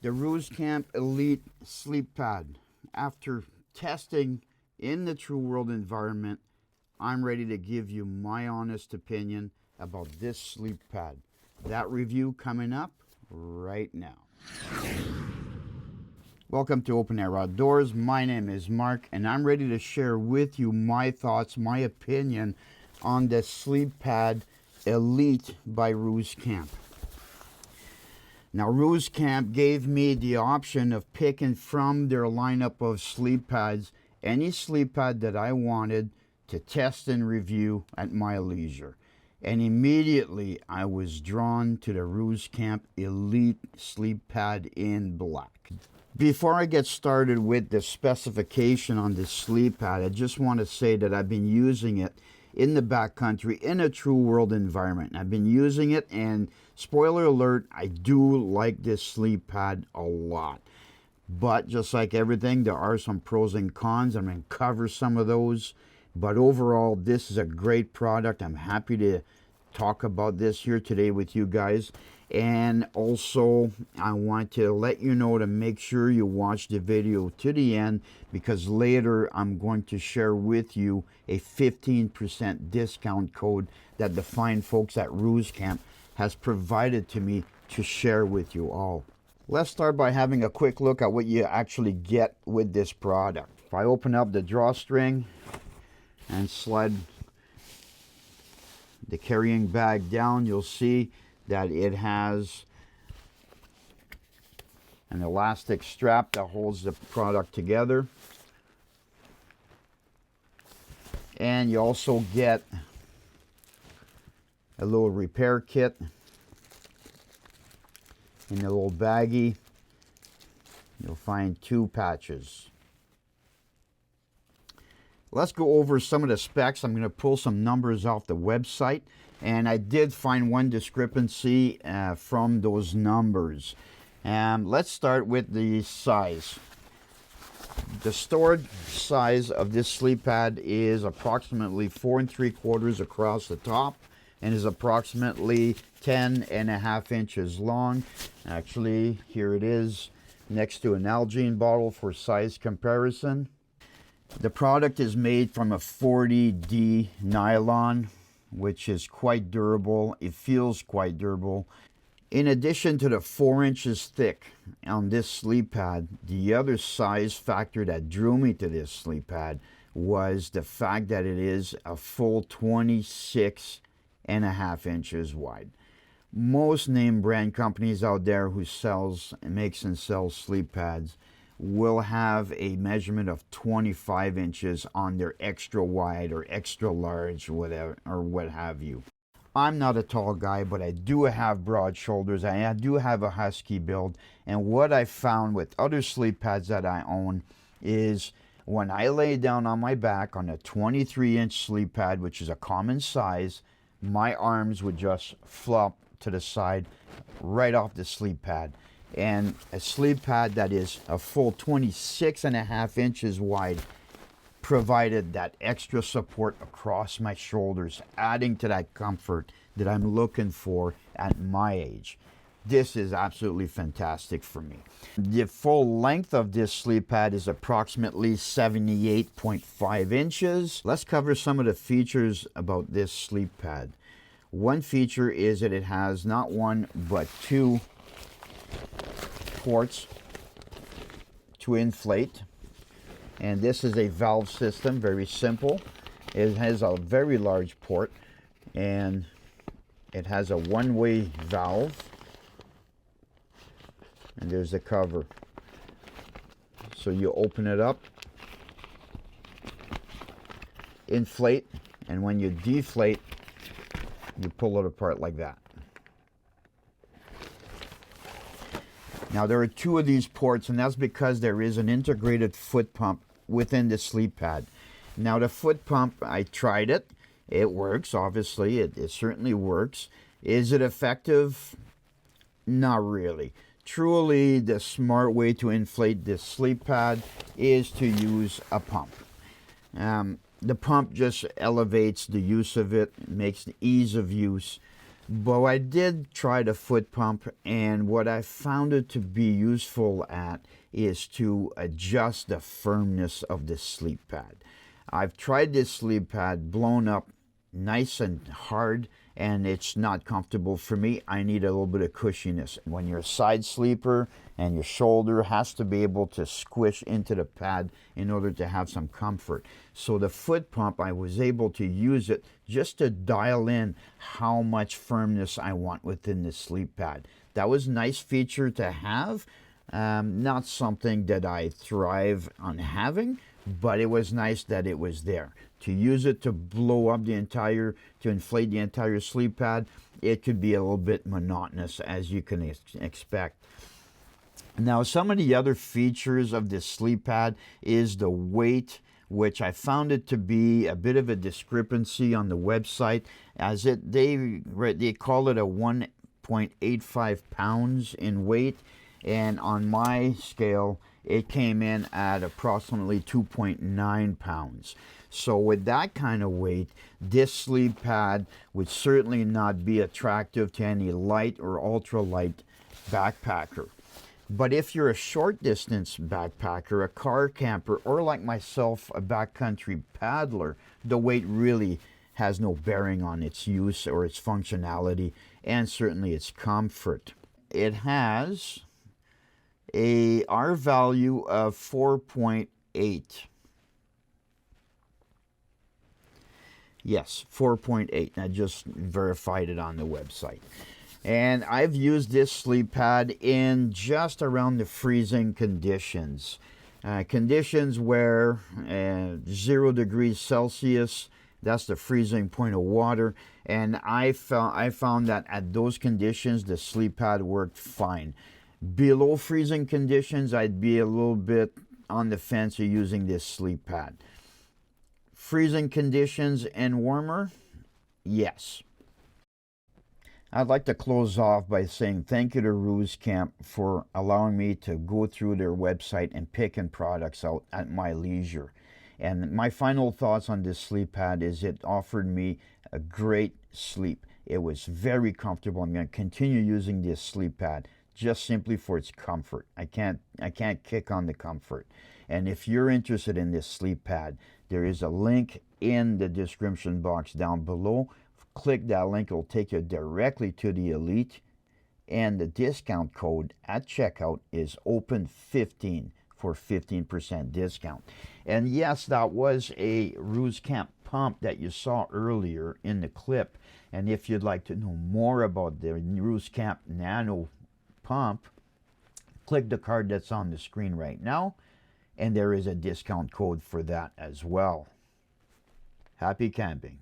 The Rooscamp Elite sleep pad. After testing in the true world environment, I'm ready to give you my honest opinion about this sleep pad. That review coming up right now. Welcome to Open Air Outdoors. My name is Mark and I'm ready to share with you my thoughts, my opinion on the sleep pad Elite by Rooscamp. Now, Rooscamp gave me the option of picking from their lineup of sleep pads any sleep pad that I wanted to test and review at my leisure. And immediately I was drawn to the Rooscamp Elite sleep pad in black. Before I get started with the specification on this sleep pad, I just want to say that I've been using it in the backcountry in a true world environment. I've been using it, and spoiler alert, I do like this sleep pad a lot. But just like everything, there are some pros and cons. I'm going to cover some of those. But overall, this is a great product. I'm happy to talk about this here today with you guys. And also, I want to let you know to make sure you watch the video to the end, because later I'm going to share with you a 15% discount code that the fine folks at Rooscamp has provided to me to share with you all. Let's start by having a quick look at what you actually get with this product. If I open up the drawstring and slide the carrying bag down, you'll see that it has an elastic strap that holds the product together. And you also get a little repair kit in a little baggie. You'll find 2 patches. Let's go over some of the specs. I'm going to pull some numbers off the website, and I did find one discrepancy from those numbers. Let's start with the size. The stored size of this sleep pad is approximately 4 3/4 across the top and is approximately 10.5 inches long. Actually, here it is next to an Nalgene bottle for size comparison. The product is made from a 40D nylon, which is quite durable. It feels quite durable. In addition to the 4 inches thick on this sleep pad, the other size factor that drew me to this sleep pad was the fact that it is a full 26.5 inches wide. Most name brand companies out there who makes and sells sleep pads will have a measurement of 25 inches on their extra wide or extra large, whatever, or what have you. I'm not a tall guy, but I do have broad shoulders. I do have a husky build, and what I found with other sleep pads that I own is when I lay down on my back on a 23-inch sleep pad, which is a common size, my arms would just flop to the side right off the sleep pad. And a sleep pad that is a full 26.5 inches wide provided that extra support across my shoulders, adding to that comfort that I'm looking for at my age. This is absolutely fantastic for me. The full length of this sleep pad is approximately 78.5 inches. Let's cover some of the features about this sleep pad. One feature is that it has not one but 2 ports to inflate, and this is a valve system, very simple. It has a very large port, and it has a one-way valve, and there's the cover. So you open it up, inflate, and when you deflate, you pull it apart like that. Now, there are 2 of these ports, and that's because there is an integrated foot pump within the sleep pad. Now, the foot pump, I tried it. It works, obviously. It certainly works. Is it effective? Not really. Truly, the smart way to inflate this sleep pad is to use a pump. The pump just elevates the use of it, makes the ease of use But I did try the foot pump, and what I found it to be useful at is to adjust the firmness of the sleep pad. I've tried this sleep pad blown up nice and hard, and it's not comfortable for me. I need a little bit of cushiness. When you're a side sleeper and your shoulder has to be able to squish into the pad in order to have some comfort. So the foot pump, I was able to use it just to dial in how much firmness I want within the sleep pad. That was a nice feature to have. Not something that I thrive on having, but it was nice that it was there. To use it to blow up the entire, to inflate the entire sleep pad, it could be a little bit monotonous, as you can expect. Now, some of the other features of this sleep pad is the weight, which I found it to be a bit of a discrepancy on the website, as they call it a 1.85 pounds in weight, and on my scale it came in at approximately 2.9 pounds. So with that kind of weight, this sleep pad would certainly not be attractive to any light or ultralight backpacker. But if you're a short distance backpacker, a car camper, or like myself, a backcountry paddler, the weight really has no bearing on its use or its functionality, and certainly its comfort. It has a R value of 4.8. Yes, 4.8. I just verified it on the website. And I've used this sleep pad in just around the freezing conditions. Conditions where 0 degrees Celsius, that's the freezing point of water. And I found that at those conditions, the sleep pad worked fine. Below freezing conditions, I'd be a little bit on the fence of using this sleep pad. Freezing conditions and warmer, yes. I'd like to close off by saying thank you to Rooscamp for allowing me to go through their website and picking products out at my leisure. And my final thoughts on this sleep pad is it offered me a great sleep. It was very comfortable. I'm going to continue using this sleep pad just simply for its comfort. I can't kick on the comfort. And if you're interested in this sleep pad, there is a link in the description box down below. Click that link, it'll take you directly to the Elite, and the discount code at checkout is OPEN15 for 15% discount. And yes, that was a Rooscamp pump that you saw earlier in the clip. And if you'd like to know more about the Rooscamp Nano pump, click the card that's on the screen right now, and there is a discount code for that as well. Happy camping.